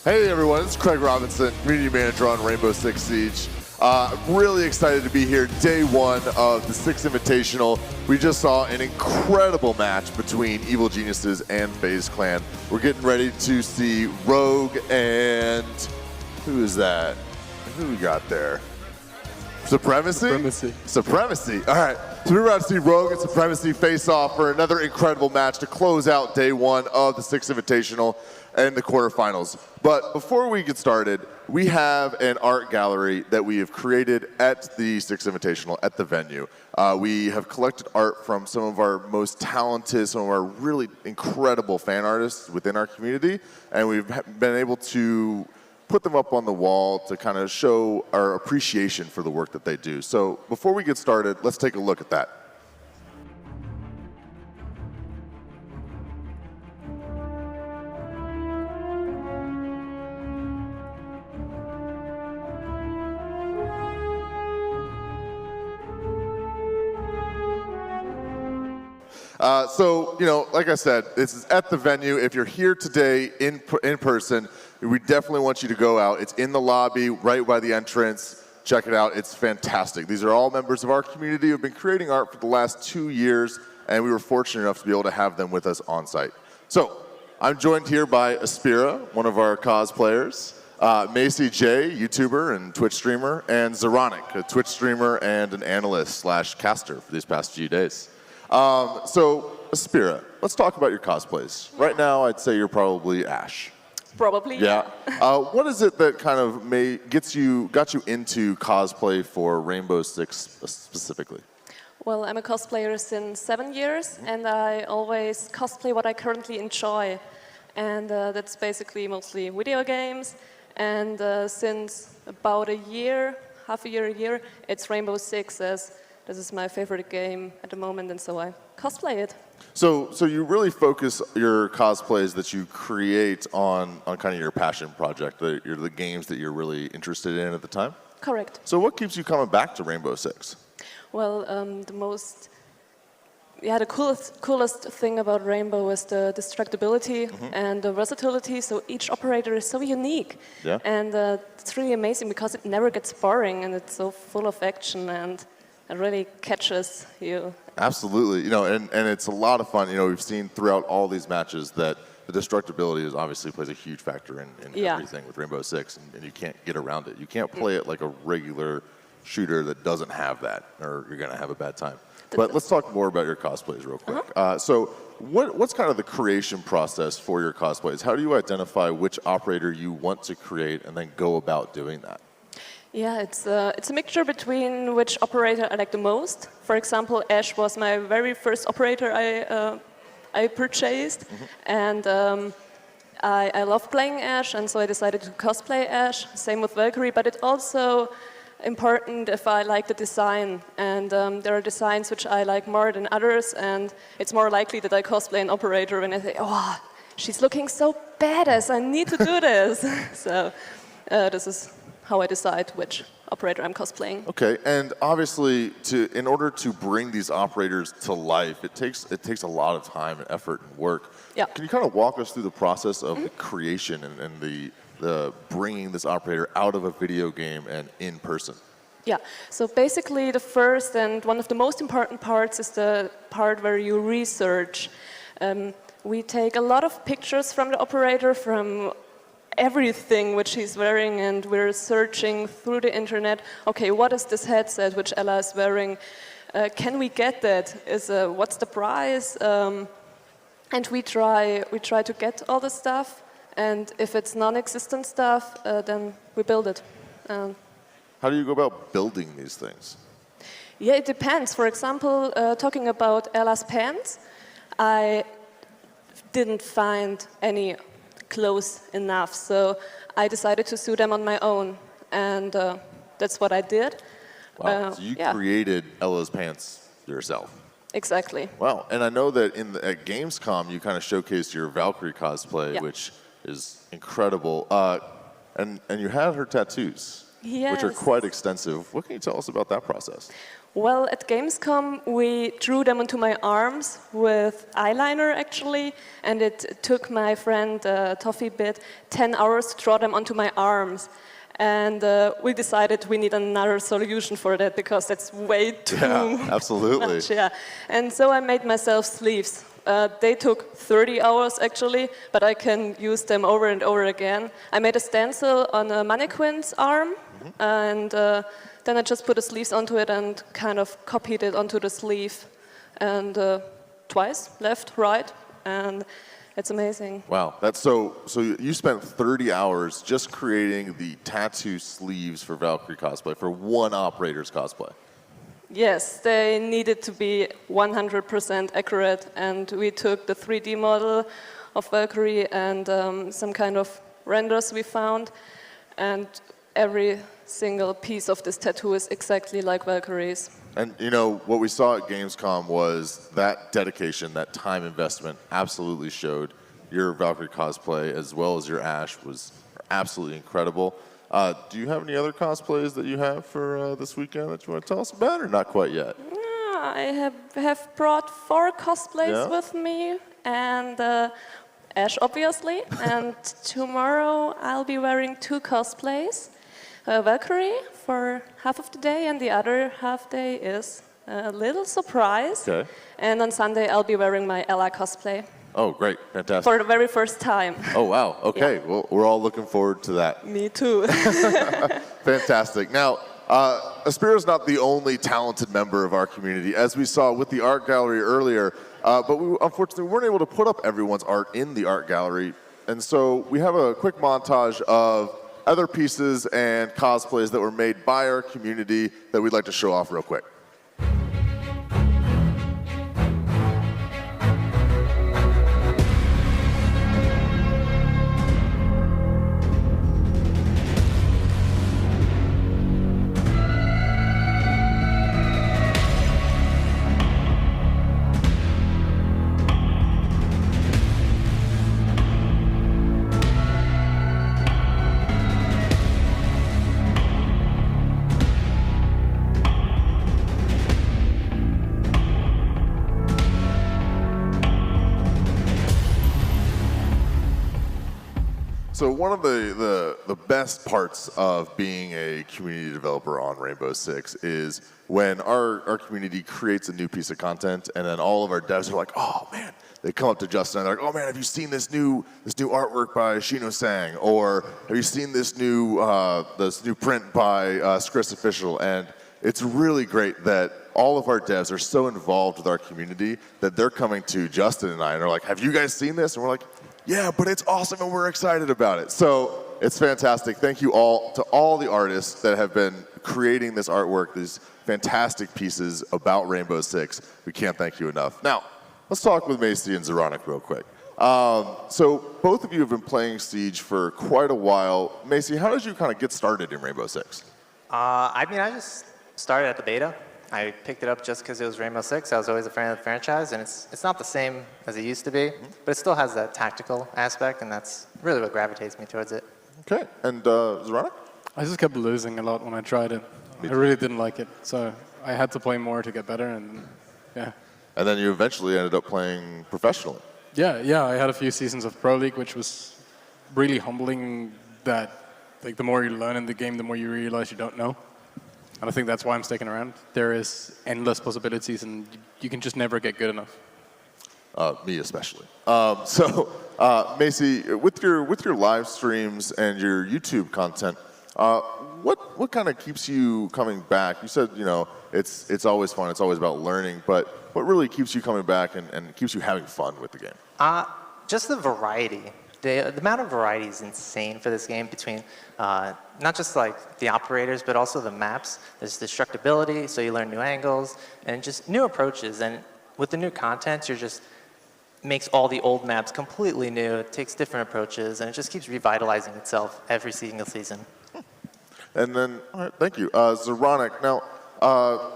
Hey everyone, it's Craig Robinson, Community Manager on Rainbow Six Siege. Really excited to be here day one of the Six Invitational. We just saw an incredible match between Evil Geniuses and FaZe Clan. We're getting ready to see Rogue and... who is that? Who we got there? Supremacy? Supremacy. All right. So we're about to see Rogue and Supremacy face off for another incredible match to close out day one of the Six Invitational and the quarterfinals. But before we get started, we have an art gallery that we have created at the Six Invitational at the venue. We have collected art from some of our most talented, some of our really incredible fan artists within our community, and we've been able to put them up on the wall to kind of show our appreciation for the work that they do. So before we get started, let's take a look at that. So, like I said, this is at the venue. If you're here today in person, we definitely want you to go out. It's in the lobby, right by the entrance. Check it out. It's fantastic. These are all members of our community who have been creating art for the last 2 years, and we were fortunate enough to be able to have them with us on site. So, I'm joined here by Aspira, one of our cosplayers, Macy J, YouTuber and Twitch streamer, and Zeronic, a Twitch streamer and an analyst / caster for these past few days. So, Aspira, let's talk about your cosplays. Right now, I'd say you're probably Ash. Probably. Yeah. What is it that kind of got you into cosplay for Rainbow Six specifically? Well, I'm a cosplayer since 7 years, and I always cosplay what I currently enjoy. And that's basically mostly video games. And since about a year, half a year, it's Rainbow Six, as this is my favorite game at the moment, and so I cosplay it. So you really focus your cosplays that you create on kind of your passion project, the games that you're really interested in at the time? Correct. So what keeps you coming back to Rainbow Six? Well, the coolest thing about Rainbow is the destructibility and the versatility. So each operator is so unique. Yeah. And it's really amazing because it never gets boring, and it's so full of action, and it really catches you. Absolutely, and it's a lot of fun. We've seen throughout all these matches that the destructibility obviously plays a huge factor in everything with Rainbow Six, and you can't get around it. You can't play it like a regular shooter that doesn't have that, or you're going to have a bad time. But let's talk more about your cosplays real quick. So what's kind of the creation process for your cosplays? How do you identify which operator you want to create and then go about doing that? Yeah, it's a mixture between which operator I like the most. For example, Ash was my very first operator I purchased, and I love playing Ash, and so I decided to cosplay Ash. Same with Valkyrie, but it's also important if I like the design, and there are designs which I like more than others, and it's more likely that I cosplay an operator when I say, oh, she's looking so badass, I need to do this. So this is how I decide which operator I'm cosplaying. Okay, and obviously, in order to bring these operators to life, it takes a lot of time and effort and work. Yeah. Can you kind of walk us through the process of the creation and the bringing this operator out of a video game and in person? Yeah, so basically the first and one of the most important parts is the part where you research. We take a lot of pictures from the operator, from everything which he's wearing, and we're searching through the internet. Okay, what is this headset which Ella is wearing? Can we get that? What's the price? And we try to get all the stuff. And if it's non-existent stuff, then we build it. How do you go about building these things? Yeah, it depends. For example, talking about Ella's pants, I didn't find any close enough, so I decided to sew them on my own, and that's what I did. Wow, so you created Ella's pants yourself? Exactly. Wow, and I know that at Gamescom you kind of showcased your Valkyrie cosplay, which is incredible, and you had her tattoos. which are quite extensive. What can you tell us about that process? Well, at Gamescom, we drew them onto my arms with eyeliner, actually, and it took my friend Toffee Bit 10 hours to draw them onto my arms. And we decided we need another solution for that because that's way too absolutely. much. Yeah. And so I made myself sleeves. They took 30 hours actually, but I can use them over and over again. I made a stencil on a mannequin's arm, and then I just put the sleeves onto it and kind of copied it onto the sleeve, and twice, left, right, and it's amazing. Wow, that's so you spent 30 hours just creating the tattoo sleeves for Valkyrie cosplay, for one operator's cosplay. Yes, they needed to be 100% accurate, and we took the 3D model of Valkyrie and some kind of renders we found, and every single piece of this tattoo is exactly like Valkyrie's. And you know, what we saw at Gamescom was that dedication, that time investment absolutely showed. Your Valkyrie cosplay as well as your Ash was absolutely incredible. Do you have any other cosplays that you have for this weekend that you want to tell us about, or not quite yet? I have brought 4 cosplays with me, and Ash, obviously. And tomorrow I'll be wearing 2 cosplays. Valkyrie for half of the day, and the other half day is a little surprise. Okay. And on Sunday I'll be wearing my Ella cosplay. Oh, great. Fantastic. For the very first time. Oh, wow. Okay. Yeah. Well, we're all looking forward to that. Me too. Fantastic. Now, Aspira is not the only talented member of our community, as we saw with the art gallery earlier, but we unfortunately weren't able to put up everyone's art in the art gallery. And so we have a quick montage of other pieces and cosplays that were made by our community that we'd like to show off real quick. So one of the best parts of being a community developer on Rainbow Six is when our community creates a new piece of content, and then all of our devs are like, oh man, they come up to Justin and they're like, oh man, have you seen this new artwork by Shino Sang? Or have you seen this new print by Chris Official? And it's really great that all of our devs are so involved with our community that they're coming to Justin and I and they're like, have you guys seen this? And we're like, yeah, but it's awesome and we're excited about it. So it's fantastic. Thank you all to all the artists that have been creating this artwork, these fantastic pieces about Rainbow Six. We can't thank you enough. Now, let's talk with Macy and Zoronic real quick. So both of you have been playing Siege for quite a while. Macy, how did you kind of get started in Rainbow Six? I just started at the beta. I picked it up just because it was Rainbow Six. I was always a fan of the franchise, and it's not the same as it used to be, but it still has that tactical aspect, and that's really what gravitates me towards it. Okay, and Zoronic? I just kept losing a lot when I tried it. I really didn't like it, so I had to play more to get better, and yeah. And then you eventually ended up playing professionally. Yeah, I had a few seasons of Pro League, which was really humbling that like the more you learn in the game, the more you realize you don't know. And I think that's why I'm sticking around. There is endless possibilities, and you can just never get good enough. Me especially. Macy, with your live streams and your YouTube content, what kind of keeps you coming back? You said it's always fun. It's always about learning, but what really keeps you coming back and keeps you having fun with the game? Just the variety. The amount of variety is insane for this game between not just like the operators, but also the maps. There's destructibility, so you learn new angles and just new approaches. And with the new content, you're just makes all the old maps completely new. It takes different approaches, and it just keeps revitalizing itself every single season. And then, all right, thank you, Zoronic. Now,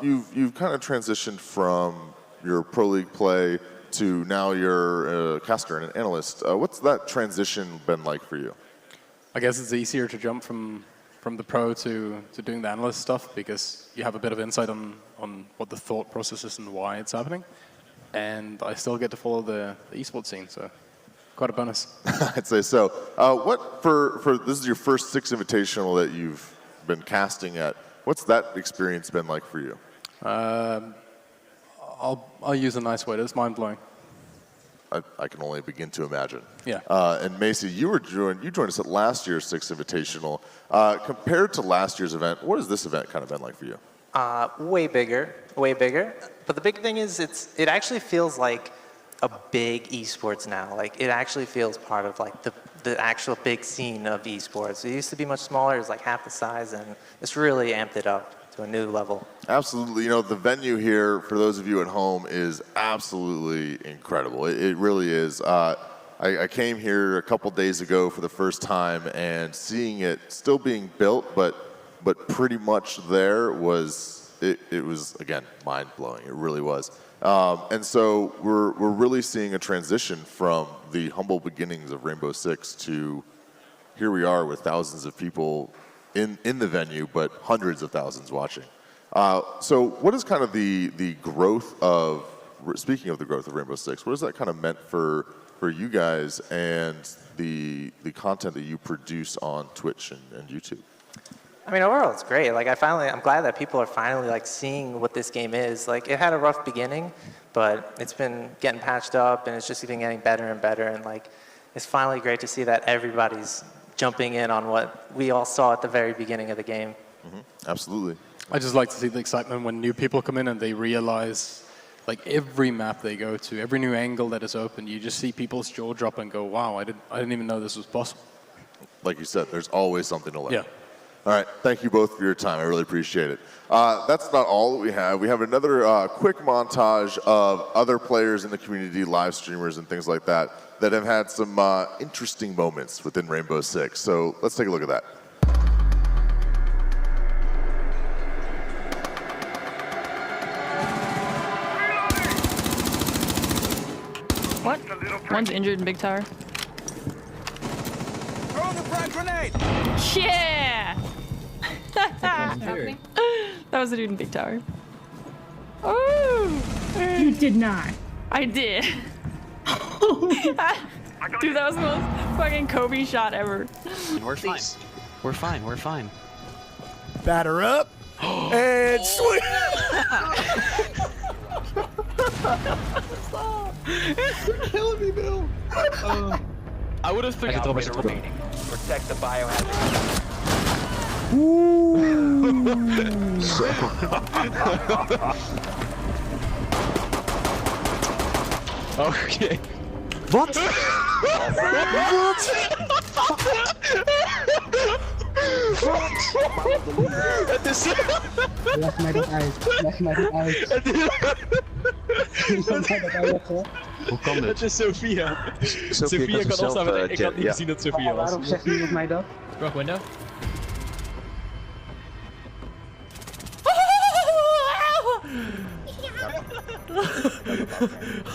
you've kind of transitioned from your Pro League play to now you're a caster and an analyst. What's that transition been like for you? I guess it's easier to jump from from the pro to doing the analyst stuff, because you have a bit of insight on what the thought process is and why it's happening. And I still get to follow the esports scene, so quite a bonus. I'd say so. What for this is your first Six Invitational that you've been casting at. What's that experience been like for you? I'll use a nice word. It's mind-blowing. I can only begin to imagine. Yeah. And Macy, you joined us at last year's Six Invitational. Compared to last year's event, what has this event kind of been like for you? Way bigger, way bigger. But the big thing is it actually feels like a big esports now. Like it actually feels part of like the actual big scene of esports. It used to be much smaller. It was like half the size, and it's really amped it up to a new level. Absolutely. You know, the venue here, for those of you at home, is absolutely incredible. It really is. I came here a couple days ago for the first time, and seeing it still being built, but pretty much there was, it was, again, mind-blowing. It really was. And so we're really seeing a transition from the humble beginnings of Rainbow Six to here we are with thousands of people in the venue, but hundreds of thousands watching. So what is kind of the growth of, speaking of the growth of Rainbow Six, what has that kind of meant for you guys and the content that you produce on Twitch and YouTube? I mean, overall, it's great. Like, I'm glad that people are finally like seeing what this game is. Like, it had a rough beginning, but it's been getting patched up, and it's just been getting better and better. And like, it's finally great to see that everybody's jumping in on what we all saw at the very beginning of the game. Mm-hmm. Absolutely. I just like to see the excitement when new people come in and they realize, like every map they go to, every new angle that is open, you just see people's jaw drop and go, "Wow, I didn't even know this was possible." Like you said, there's always something to learn. Yeah. All right, thank you both for your time. I really appreciate it. That's not all that we have. We have another quick montage of other players in the community, live streamers and things like that, that have had some interesting moments within Rainbow Six. So let's take a look at that. What? One's injured in Big Tower. Throw the frag grenade! Yeah! That was the dude in Big Tower. Oh! You did not. I did. Dude, that was the most fucking Kobe shot ever. We're fine. We're fine. We're fine. Batter up and swing. You're killing me, Bill. I would have figured out remaining. Protect the biohazard. Okay. What? Lass mij dat uit. Leg mij dat uit. Hoe kan dit? Het is Sophia. Sophia kan opstaan met ik had niet gezien dat Sophia was. Waarom zegt niemand mij dat? Rock window.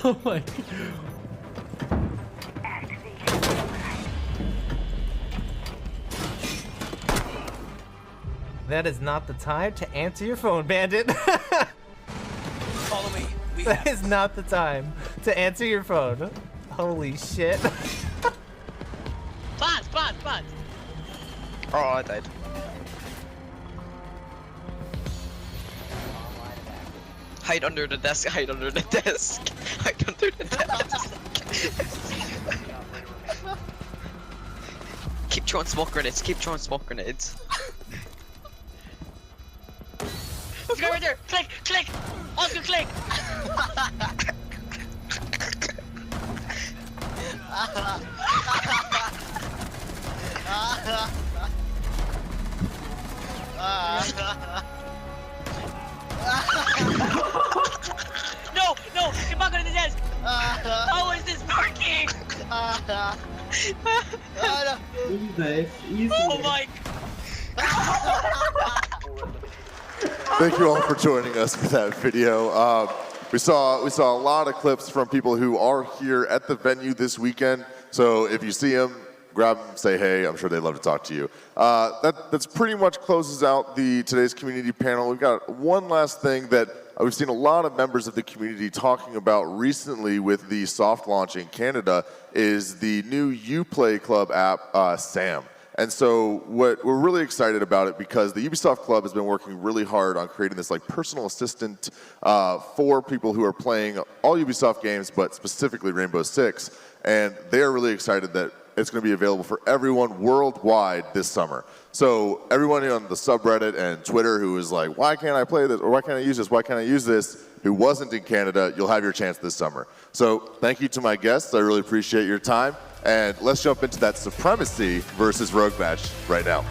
Oh my. That is not the time to answer your phone, Bandit. Follow me. That is not the time to answer your phone. Holy shit. Plant. Oh, I died. Hide under the desk, hide under the desk. Hide under the desk. Keep throwing smoke grenades, keep throwing smoke grenades. Let's go right there! Click! Oscar, click! No! Get back on the desk! How is this working? Easy. Oh my! Thank you all for joining us for that video. We saw a lot of clips from people who are here at the venue this weekend. So if you see them, grab them, say hey. I'm sure they'd love to talk to you. That's pretty much closes out today's community panel. We've got one last thing that we've seen a lot of members of the community talking about recently with the soft launch in Canada is the new Uplay Club app, Sam. And so we're really excited about it because the Ubisoft Club has been working really hard on creating this like personal assistant for people who are playing all Ubisoft games, but specifically Rainbow Six. And they're really excited that it's going to be available for everyone worldwide this summer. So everyone on the subreddit and Twitter who is like, why can't I play this? Or why can't I use this? Why can't I use this? Who wasn't in Canada, you'll have your chance this summer. So thank you to my guests. I really appreciate your time. And let's jump into that Supremacy versus Rogue match right now.